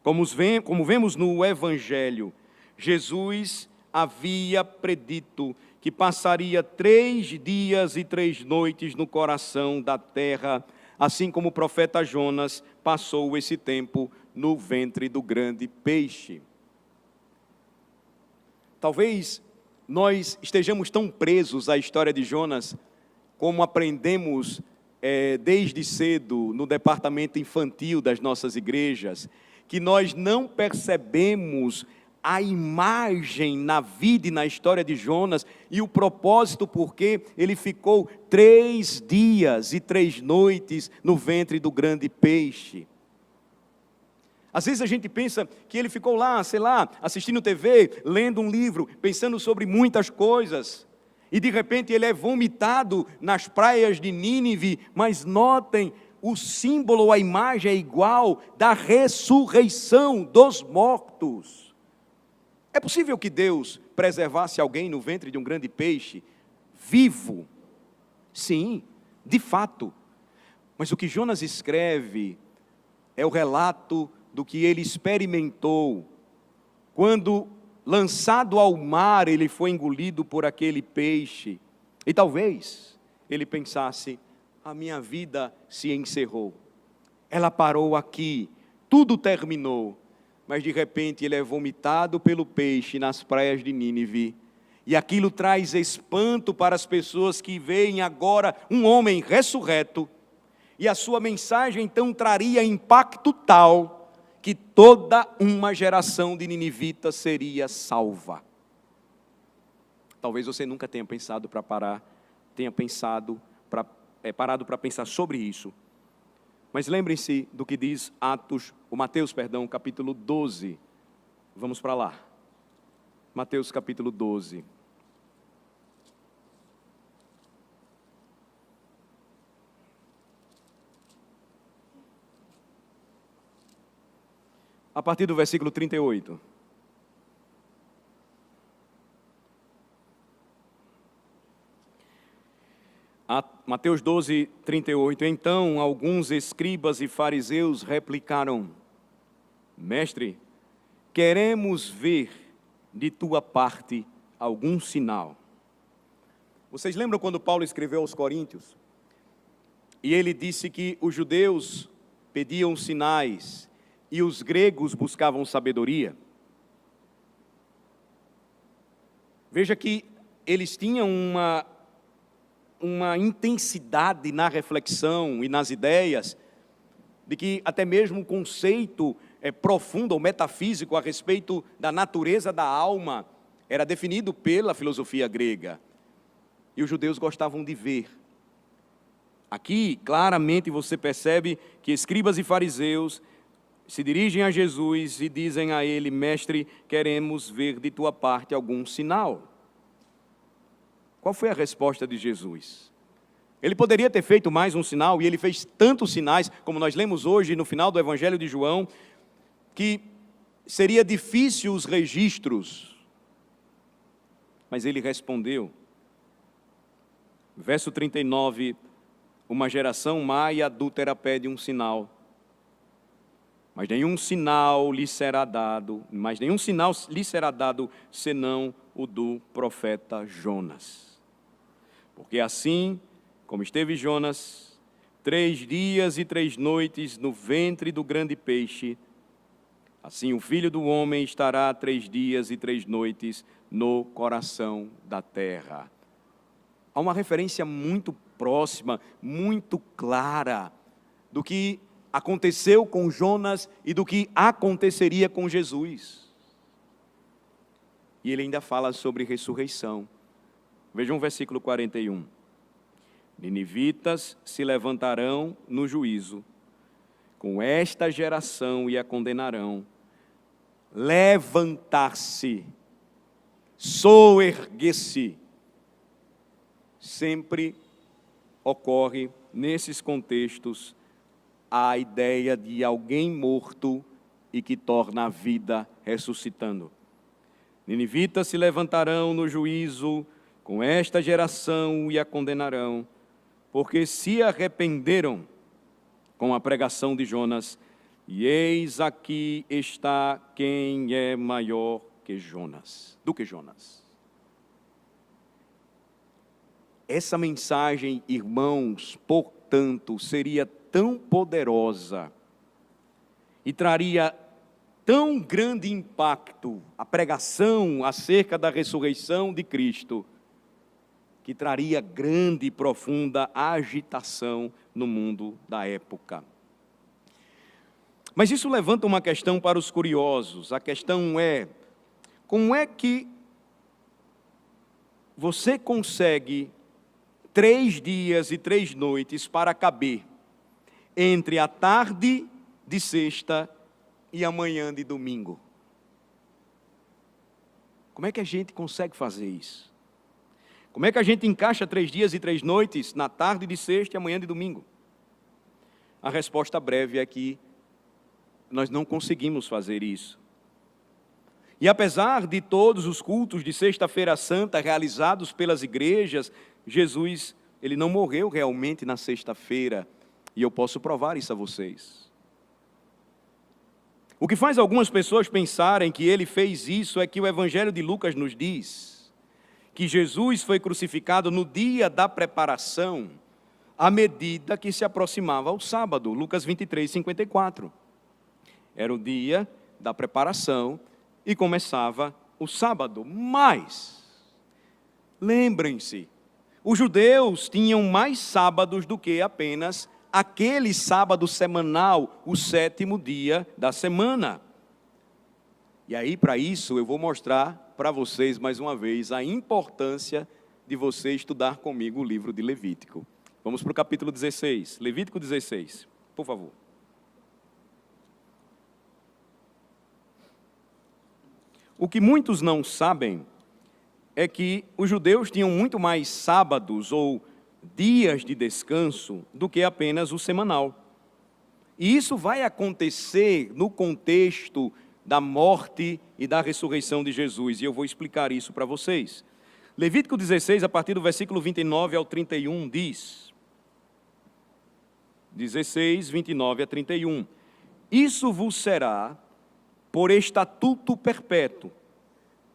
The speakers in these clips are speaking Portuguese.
Como vemos no Evangelho, Jesus havia predito que passaria 3 dias e 3 noites no coração da terra, assim como o profeta Jonas passou esse tempo no ventre do grande peixe. Talvez nós estejamos tão presos à história de Jonas, como aprendemos desde cedo no departamento infantil das nossas igrejas, que nós não percebemos a imagem na vida e na história de Jonas e o propósito porque ele ficou 3 dias e 3 noites no ventre do grande peixe. Às vezes a gente pensa que ele ficou lá, sei lá, assistindo TV, lendo um livro, pensando sobre muitas coisas, e de repente ele é vomitado nas praias de Nínive, mas notem, o símbolo, a imagem é igual da ressurreição dos mortos. É possível que Deus preservasse alguém no ventre de um grande peixe, vivo? Sim, de fato. Mas o que Jonas escreve é o relato do que ele experimentou, quando lançado ao mar, ele foi engolido por aquele peixe, e talvez ele pensasse, a minha vida se encerrou, ela parou aqui, tudo terminou, mas de repente ele é vomitado pelo peixe nas praias de Nínive, e aquilo traz espanto para as pessoas que veem agora um homem ressurreto, e a sua mensagem então traria impacto tal, que toda uma geração de ninivitas seria salva. Talvez você nunca tenha pensado para parar, parado para pensar sobre isso. Mas lembrem-se do que diz Mateus, capítulo 12. Vamos para lá. Mateus capítulo 12. A partir do versículo 38. Mateus 12, 38. Então, alguns escribas e fariseus replicaram: Mestre, queremos ver de tua parte algum sinal. Vocês lembram quando Paulo escreveu aos Coríntios? E ele disse que os judeus pediam sinais e os gregos buscavam sabedoria. Veja que eles tinham uma intensidade na reflexão e nas ideias, de que até mesmo o conceito profundo ou metafísico a respeito da natureza da alma era definido pela filosofia grega. E os judeus gostavam de ver. Aqui, claramente, você percebe que escribas e fariseus se dirigem a Jesus e dizem a ele: Mestre, queremos ver de tua parte algum sinal. Qual foi a resposta de Jesus? Ele poderia ter feito mais um sinal, e ele fez tantos sinais, como nós lemos hoje no final do Evangelho de João, que seria difícil os registros. Mas ele respondeu. Verso 39, uma geração má e adúltera pede um sinal. Mas nenhum sinal lhe será dado, senão o do profeta Jonas. Porque assim como esteve Jonas 3 dias e 3 noites no ventre do grande peixe, assim o Filho do Homem estará 3 dias e 3 noites no coração da terra. Há uma referência muito próxima, muito clara do que aconteceu com Jonas e do que aconteceria com Jesus. E ele ainda fala sobre ressurreição. Vejam o versículo 41. Ninivitas se levantarão no juízo com esta geração e a condenarão. Levantar-se, soerguer-se, sempre ocorre nesses contextos a ideia de alguém morto e que torna a vida ressuscitando. Ninivitas se levantarão no juízo com esta geração e a condenarão, porque se arrependeram com a pregação de Jonas, E eis aqui está quem é maior que Jonas, do que Jonas. Essa mensagem, irmãos, portanto, seria tão poderosa e traria tão grande impacto, a pregação acerca da ressurreição de Cristo, que traria grande e profunda agitação no mundo da época. Mas isso levanta uma questão para os curiosos. A questão é: como é que você consegue 3 dias e 3 noites para caber entre a tarde de sexta e a manhã de domingo? Como é que a gente consegue fazer isso? Como é que a gente encaixa 3 dias e 3 noites na tarde de sexta e amanhã de domingo? A resposta breve é que nós não conseguimos fazer isso. E apesar de todos os cultos de Sexta-feira Santa realizados pelas igrejas, Jesus, ele não morreu realmente na sexta-feira, e eu posso provar isso a vocês. O que faz algumas pessoas pensarem que ele fez isso é que o Evangelho de Lucas nos diz que Jesus foi crucificado no dia da preparação, à medida que se aproximava o sábado. Lucas 23, 54. Era o dia da preparação e começava o sábado. Mas, lembrem-se, os judeus tinham mais sábados do que apenas aquele sábado semanal, o 7º dia da semana. E aí, para isso, eu vou mostrar para vocês, mais uma vez, a importância de você estudar comigo o livro de Levítico. Vamos para o capítulo 16, Levítico 16, por favor. O que muitos não sabem é que os judeus tinham muito mais sábados ou dias de descanso do que apenas o semanal. E isso vai acontecer no contexto da morte e da ressurreição de Jesus, e eu vou explicar isso para vocês. Levítico 16, a partir do versículo 29 ao 31, diz, 16, 29 a 31, isso vos será por estatuto perpétuo,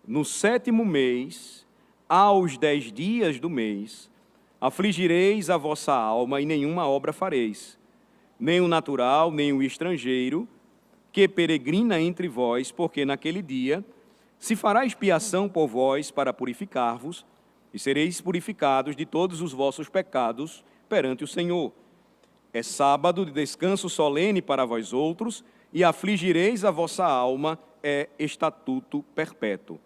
no 7º mês, aos 10 dias do mês, afligireis a vossa alma e nenhuma obra fareis, nem o natural, nem o estrangeiro, que peregrina entre vós, porque naquele dia se fará expiação por vós para purificar-vos, e sereis purificados de todos os vossos pecados perante o Senhor. É sábado de descanso solene para vós outros, e afligireis a vossa alma, é estatuto perpétuo.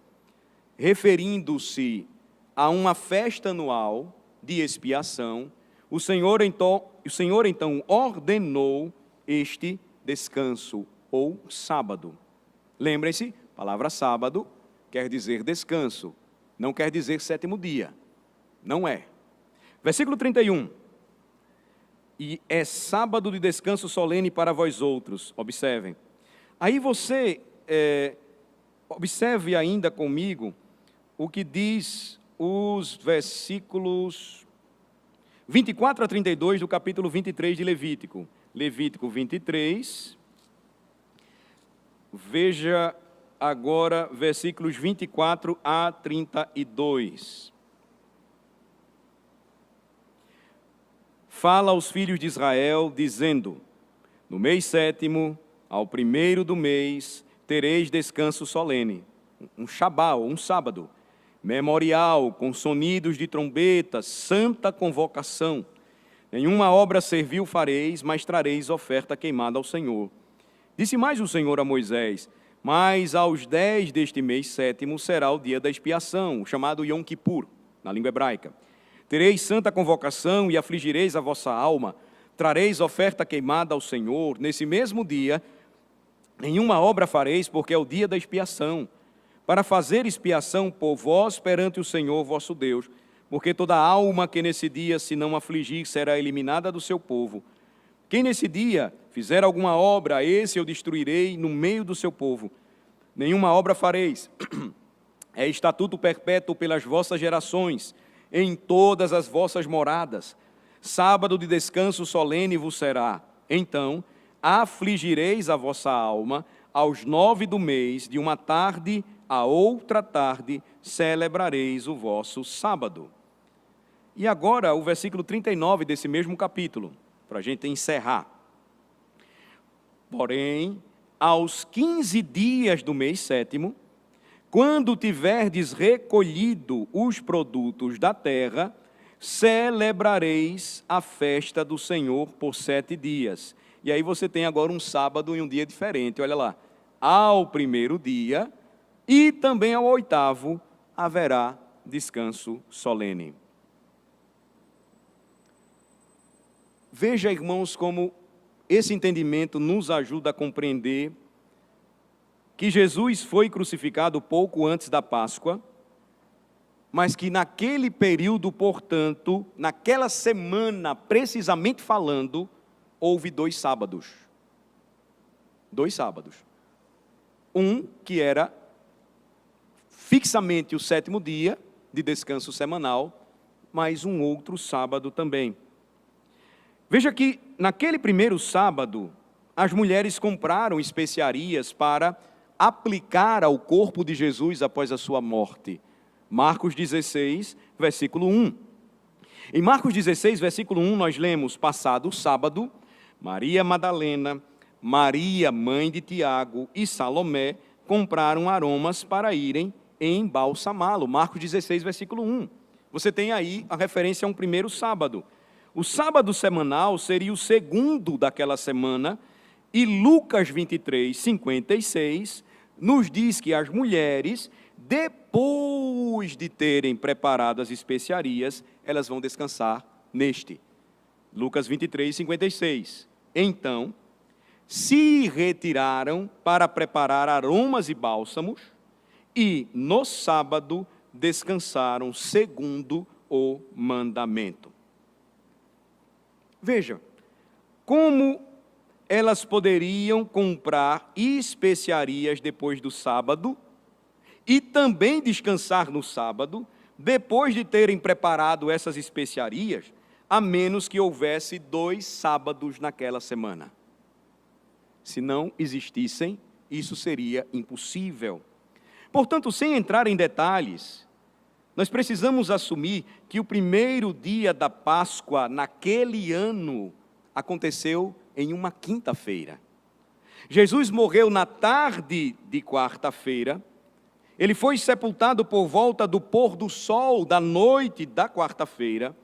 Referindo-se a uma festa anual de expiação, o Senhor então ordenou este descanso, ou sábado. Lembrem-se, a palavra sábado quer dizer descanso, não quer dizer 7º dia, não é. Versículo 31, e é sábado de descanso solene para vós outros, observem. Aí você, observe ainda comigo o que diz os versículos 24 a 32 do capítulo 23 de Levítico. Levítico 23, veja agora versículos 24 a 32. Fala aos filhos de Israel, dizendo, no mês 7º, ao 1º do mês, tereis descanso solene, um shabá, ou um sábado, memorial, com sonidos de trombetas, santa convocação. Nenhuma obra servil fareis, mas trareis oferta queimada ao Senhor. Disse mais o Senhor a Moisés, mas aos 10 deste mês 7º será o dia da expiação, chamado Yom Kippur, na língua hebraica. Tereis santa convocação e afligireis a vossa alma, trareis oferta queimada ao Senhor. Nesse mesmo dia, nenhuma obra fareis, porque é o dia da expiação, para fazer expiação por vós perante o Senhor vosso Deus, porque toda alma que nesse dia se não afligir será eliminada do seu povo. Quem nesse dia fizer alguma obra, esse eu destruirei no meio do seu povo. Nenhuma obra fareis. É estatuto perpétuo pelas vossas gerações, em todas as vossas moradas. Sábado de descanso solene vos será. Então afligireis a vossa alma, aos 9 do mês, de uma tarde a outra tarde, celebrareis o vosso sábado. E agora o versículo 39 desse mesmo capítulo, para a gente encerrar. Porém, aos 15 dias do mês 7º, quando tiverdes recolhido os produtos da terra, celebrareis a festa do Senhor por 7 dias. E aí você tem agora um sábado e um dia diferente, olha lá. Ao primeiro dia e também ao 8º haverá descanso solene. Veja, irmãos, como esse entendimento nos ajuda a compreender que Jesus foi crucificado pouco antes da Páscoa, mas que naquele período, portanto, naquela semana, precisamente falando, houve 2 sábados. 2 sábados. Um que era fixamente o 7º dia de descanso semanal, mas um outro sábado também. Veja que naquele primeiro sábado, as mulheres compraram especiarias para aplicar ao corpo de Jesus após a sua morte. Marcos 16, versículo 1. Em Marcos 16, versículo 1, nós lemos: passado o sábado, Maria Madalena, Maria, mãe de Tiago, e Salomé compraram aromas para irem embalsamá-lo. Marcos 16, versículo 1. Você tem aí a referência a um primeiro sábado. O sábado semanal seria o segundo daquela semana, e Lucas 23, 56, nos diz que as mulheres, depois de terem preparado as especiarias, elas vão descansar neste. Lucas 23, 56. Então, se retiraram para preparar aromas e bálsamos, e no sábado descansaram segundo o mandamento. Veja, como elas poderiam comprar especiarias depois do sábado e também descansar no sábado, depois de terem preparado essas especiarias, a menos que houvesse 2 sábados naquela semana. Se não existissem, isso seria impossível. Portanto, sem entrar em detalhes, nós precisamos assumir que o primeiro dia da Páscoa, naquele ano, aconteceu em uma quinta-feira. Jesus morreu na tarde de quarta-feira. Ele foi sepultado por volta do pôr do sol da noite da quarta-feira.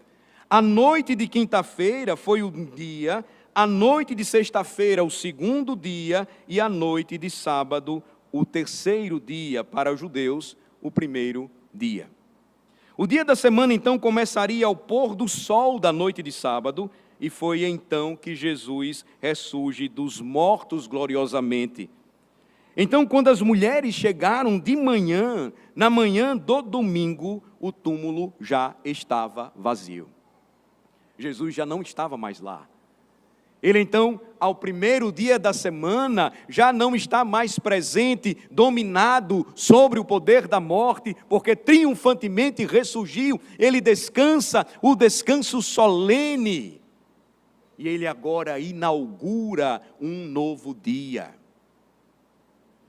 A noite de quinta-feira foi o dia, a noite de sexta-feira o segundo dia e a noite de sábado o terceiro dia, para os judeus o primeiro dia. O dia da semana, então, começaria ao pôr do sol da noite de sábado, e foi então que Jesus ressurge dos mortos gloriosamente. Então, quando as mulheres chegaram de manhã, na manhã do domingo, o túmulo já estava vazio. Jesus já não estava mais lá. Ele então, ao primeiro dia da semana, já não está mais presente, dominado sobre o poder da morte, porque triunfantemente ressurgiu. Ele descansa, o descanso solene. E ele agora inaugura um novo dia.